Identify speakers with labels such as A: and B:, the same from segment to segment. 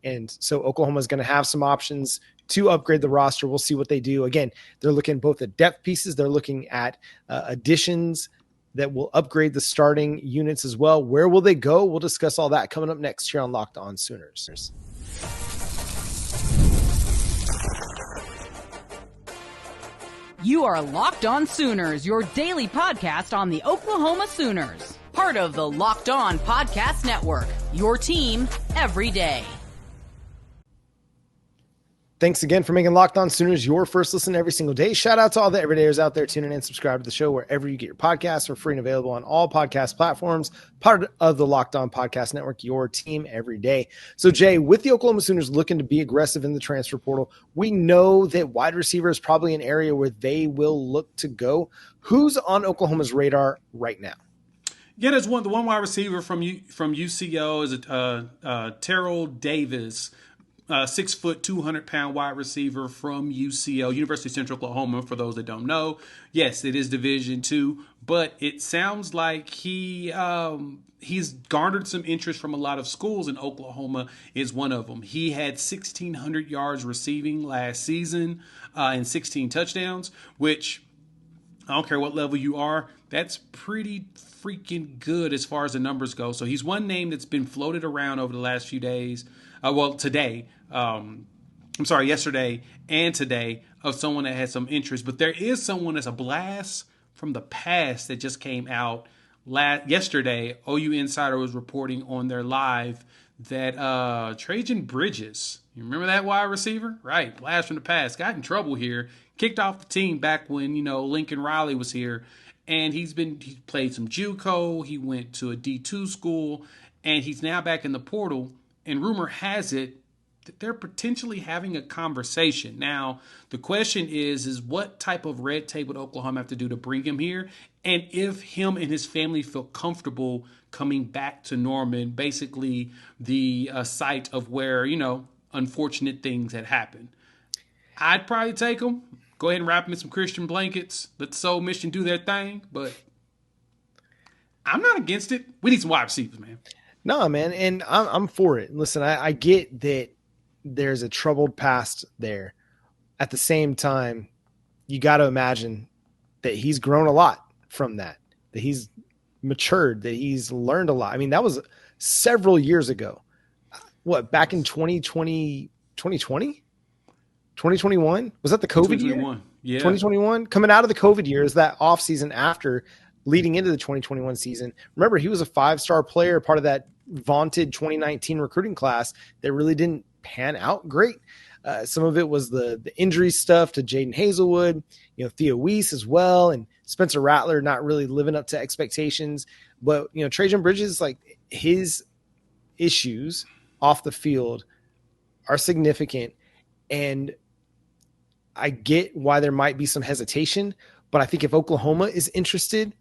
A: And so Oklahoma is going to have some options to upgrade the roster. We'll see what they do. Again, they're looking both at depth pieces. They're looking at additions that will upgrade the starting units as well. Where will they go? We'll discuss all that coming up next here on Locked On Sooners.
B: You are Locked On Sooners, your daily podcast on the Oklahoma Sooners. Part of the Locked On Podcast Network, your team every day.
A: Thanks again for making Locked On Sooners your first listen every single day. Shout out to all the everydayers out there tuning in. Subscribe to the show wherever you get your podcasts. We're free and available on all podcast platforms. Part of the Locked On Podcast Network, your team every day. So, Jay, with the Oklahoma Sooners looking to be aggressive in the transfer portal, we know that wide receiver is probably an area where they will look to go. Who's on Oklahoma's radar right now?
C: Yeah, there's the one wide receiver from UCO is Terrell Davis. 6 foot, 200-pound wide receiver from UCO, University of Central Oklahoma, for those that don't know. Yes, it is Division II, but it sounds like he's garnered some interest from a lot of schools, and Oklahoma is one of them. He had 1,600 yards receiving last season and 16 touchdowns, which I don't care what level you are, that's pretty freaking good as far as the numbers go. So he's one name that's been floated around over the last few days. Yesterday and today, of someone that had some interest. But there is someone that's a blast from the past that just came out yesterday. OU Insider was reporting on their live that Trajan Bridges, you remember that wide receiver? Right, blast from the past. Got in trouble here. Kicked off the team back when, Lincoln Riley was here. And he played some JUCO. He went to a D2 school. And he's now back in the portal. And rumor has it that they're potentially having a conversation. Now, the question is what type of red tape would Oklahoma have to do to bring him here? And if him and his family feel comfortable coming back to Norman, basically the site of where, unfortunate things had happened. I'd probably take him. Go ahead and wrap him in some Christian blankets. Let the Soul Mission do their thing. But I'm not against it. We need some wide receivers, man.
A: No, man, and I'm for it. Listen, I get that there's a troubled past there. At the same time, you got to imagine that he's grown a lot from that he's matured, that he's learned a lot. I mean, that was several years ago. What, back in 2020? 2021? Was that the COVID year?
C: Yeah.
A: 2021? Coming out of the COVID years, that offseason after leading into the 2021 season. Remember, he was a 5-star player, part of that vaunted 2019 recruiting class that really didn't pan out great. Some of it was the injury stuff to Jaden Hazelwood, Theo Weiss as well, and Spencer Rattler not really living up to expectations. But, Trajan Bridges, like, his issues off the field are significant. And I get why there might be some hesitation, but I think if Oklahoma is interested,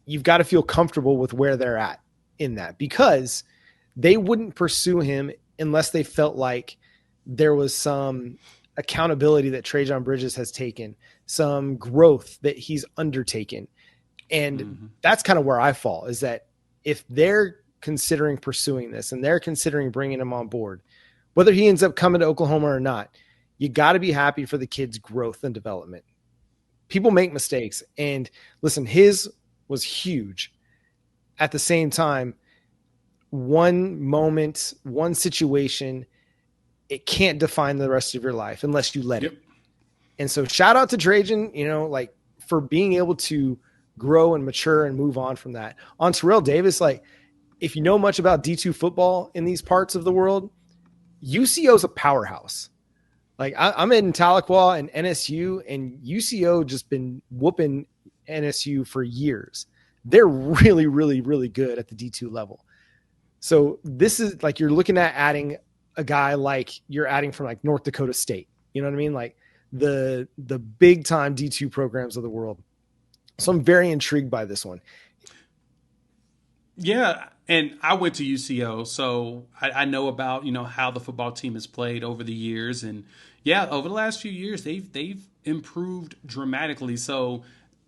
A: you've got to feel comfortable with where they're at in that, because they wouldn't pursue him unless they felt like there was some accountability that Trajan Bridges has taken, some growth that he's undertaken. And that's kind of where I fall, is that if they're considering pursuing this and they're considering bringing him on board, whether he ends up coming to Oklahoma or not, you got to be happy for the kid's growth and development. People make mistakes, and listen, his was huge. At the same time, one moment, one situation, it can't define the rest of your life unless you let it. And so shout out to Trajan, for being able to grow and mature and move on from that. On Terrell Davis, if you know much about D2 football in these parts of the world, UCO is a powerhouse. I'm in Tahlequah and NSU, and UCO just been whooping NSU for years. They're really, really, really good at the D2 level. So this is you're looking at adding a guy you're adding from North Dakota State. You know what I mean? The big time D2 programs of the world. So I'm very intrigued by this one.
C: Yeah. And I went to UCO, so I know about, how the football team has played over the years. And yeah, over the last few years, they've improved dramatically. So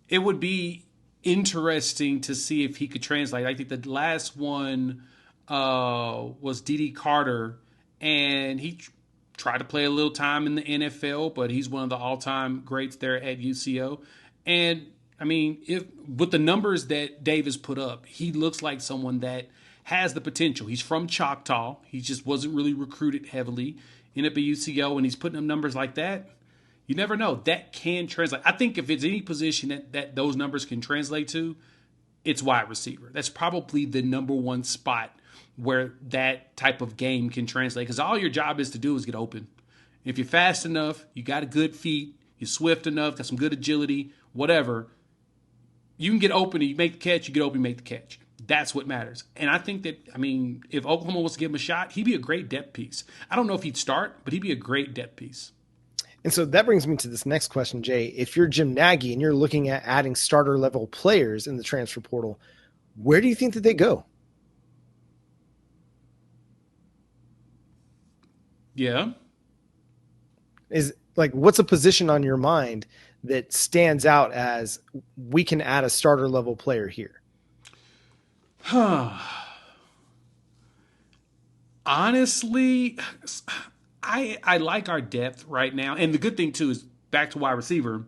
C: it would be interesting to see if he could translate. I think the last one was D.D. Carter, and he tried to play a little time in the NFL, but he's one of the all-time greats there at UCO. And I mean, if with the numbers that Davis put up, he looks like someone that has the potential. He's from Choctaw. He just wasn't really recruited heavily. Ended up at UCO, and he's putting up numbers like that. You never know. That can translate. I think if it's any position that those numbers can translate to, it's wide receiver. That's probably the number one spot where that type of game can translate, because all your job is to do is get open. If you're fast enough, you got a good feet, you're swift enough, got some good agility, whatever, you can get open and you make the catch, you get open and make the catch. That's what matters. And I think that, I mean, if Oklahoma wants to give him a shot, he'd be a great depth piece. I don't know if he'd start, but he'd be a great depth piece.
A: And so that brings me to this next question, Jay. If you're Jim Nagy and you're looking at adding starter level players in the transfer portal, where do you think that they go?
C: Yeah.
A: Is like, what's a position on your mind that stands out as we can add a starter level player here?
C: Honestly, I like our depth right now. And the good thing, too, is back to wide receiver.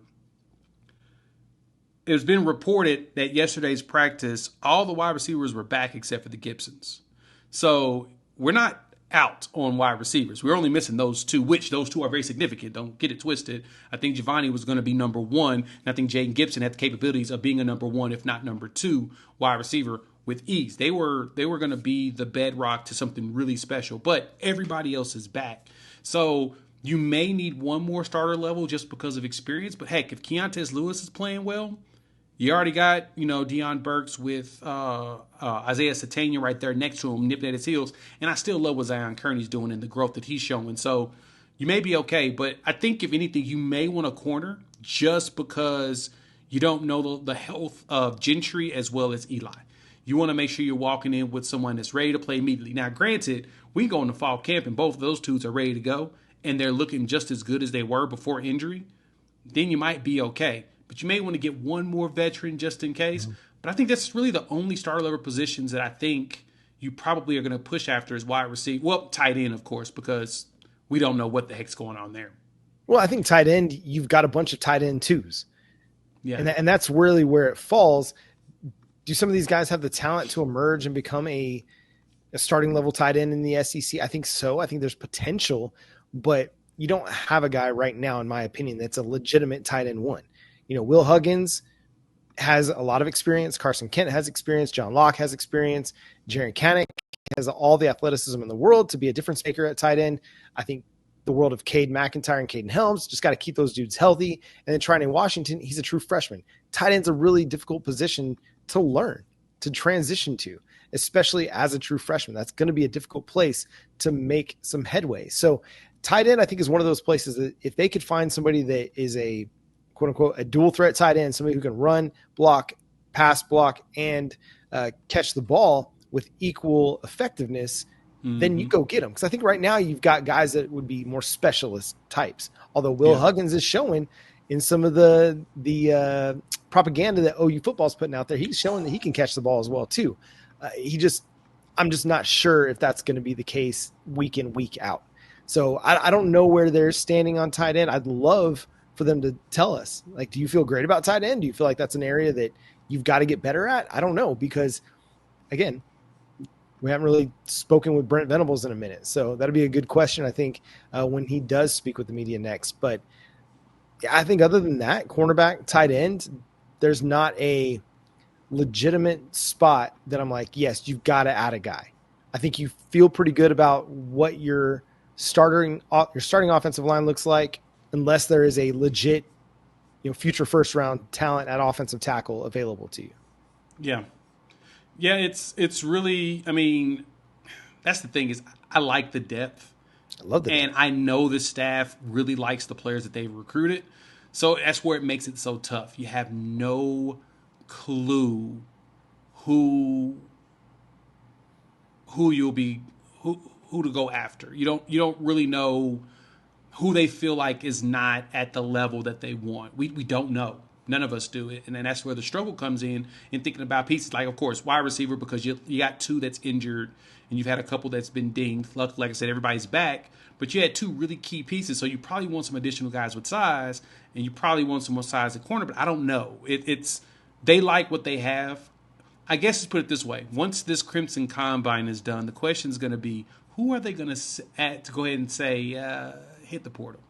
C: It's been reported that yesterday's practice, all the wide receivers were back except for the Gibsons. So we're not out on wide receivers. We're only missing those two, which those two are very significant. Don't get it twisted. I think Giovanni was going to be number one, and I think Jaden Gibson had the capabilities of being a number one, if not number two, wide receiver with ease. They were going to be the bedrock to something really special, but everybody else is back. So you may need one more starter level just because of experience, but heck, if Keontae Lewis is playing well, you already got, Deion Burks with Isaiah Satania right there next to him, nipping at his heels. And I still love what Zion Kearney's doing and the growth that he's showing. So you may be okay. But I think, if anything, you may want a corner just because you don't know the health of Gentry as well as Eli. You want to make sure you're walking in with someone that's ready to play immediately. Now, granted, we go into fall camp and both of those dudes are ready to go and they're looking just as good as they were before injury. Then you might be okay. But you may want to get one more veteran just in case. Mm-hmm. But I think that's really the only starter level positions that I think you probably are going to push after is wide receiver. Well, tight end, of course, because we don't know what the heck's going on there.
A: Well, I think tight end, you've got a bunch of tight end twos. Yeah. And that's really where it falls. Do some of these guys have the talent to emerge and become a starting level tight end in the SEC? I think so. I think there's potential, but you don't have a guy right now, in my opinion, that's a legitimate tight end one. Will Huggins has a lot of experience. Carson Kent has experience. John Locke has experience. Jerry Kanek has all the athleticism in the world to be a difference maker at tight end. I think the world of Cade McIntyre and Caden Helms, just got to keep those dudes healthy. And then Trine Washington, he's a true freshman. Tight end's a really difficult position to learn, to transition to, especially as a true freshman. That's going to be a difficult place to make some headway. So tight end, I think, is one of those places that if they could find somebody that is a quote unquote, a dual threat tight end, somebody who can run, block, pass block, and catch the ball with equal effectiveness, then you go get them. Because I think right now you've got guys that would be more specialist types. Although Will Huggins is showing in some of the propaganda that OU football is putting out there, he's showing that he can catch the ball as well too. I'm just not sure if that's going to be the case week in, week out. So I don't know where they're standing on tight end. I'd love for them to tell us, like, do you feel great about tight end? Do you feel like that's an area that you've got to get better at? I don't know, because again, we haven't really spoken with Brent Venables in a minute. So that'll be a good question, I think, when he does speak with the media next. But yeah, I think other than that, cornerback, tight end, there's not a legitimate spot that I'm like, yes, you've got to add a guy. I think you feel pretty good about what your starting offensive line looks like, unless there is a legit, future first round talent at offensive tackle available to you.
C: Yeah. Yeah. It's really, I mean, that's the thing is I like the depth.
A: I love the depth.
C: And I know the staff really likes the players that they've recruited. So that's where it makes it so tough. You have no clue who you'll be, who to go after. You don't really know who they feel like is not at the level that they want. We don't know. None of us do it. And then that's where the struggle comes in thinking about pieces. Like, of course, wide receiver, because you got two that's injured and you've had a couple that's been dinged. Like I said, everybody's back. But you had two really key pieces. So you probably want some additional guys with size, and you probably want some more size at corner. But I don't know. They like what they have. I guess let's put it this way. Once this Crimson Combine is done, the question is going to be, who are they going to add to go ahead and say, hit the portal?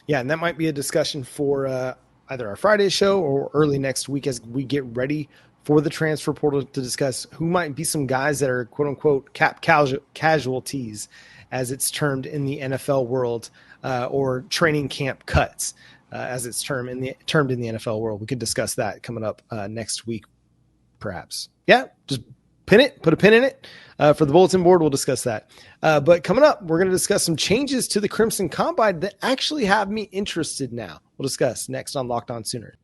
A: Yeah, and that might be a discussion for either our Friday show or early next week as we get ready for the transfer portal to discuss who might be some guys that are quote-unquote cap casualties, as it's termed in the NFL world, or training camp cuts, as it's termed in the NFL world. We could discuss that coming up next week, perhaps. Yeah, just put a pin in it. For the bulletin board, we'll discuss that. But coming up, we're going to discuss some changes to the Crimson Combine that actually have me interested now. We'll discuss next on Locked On Sooners.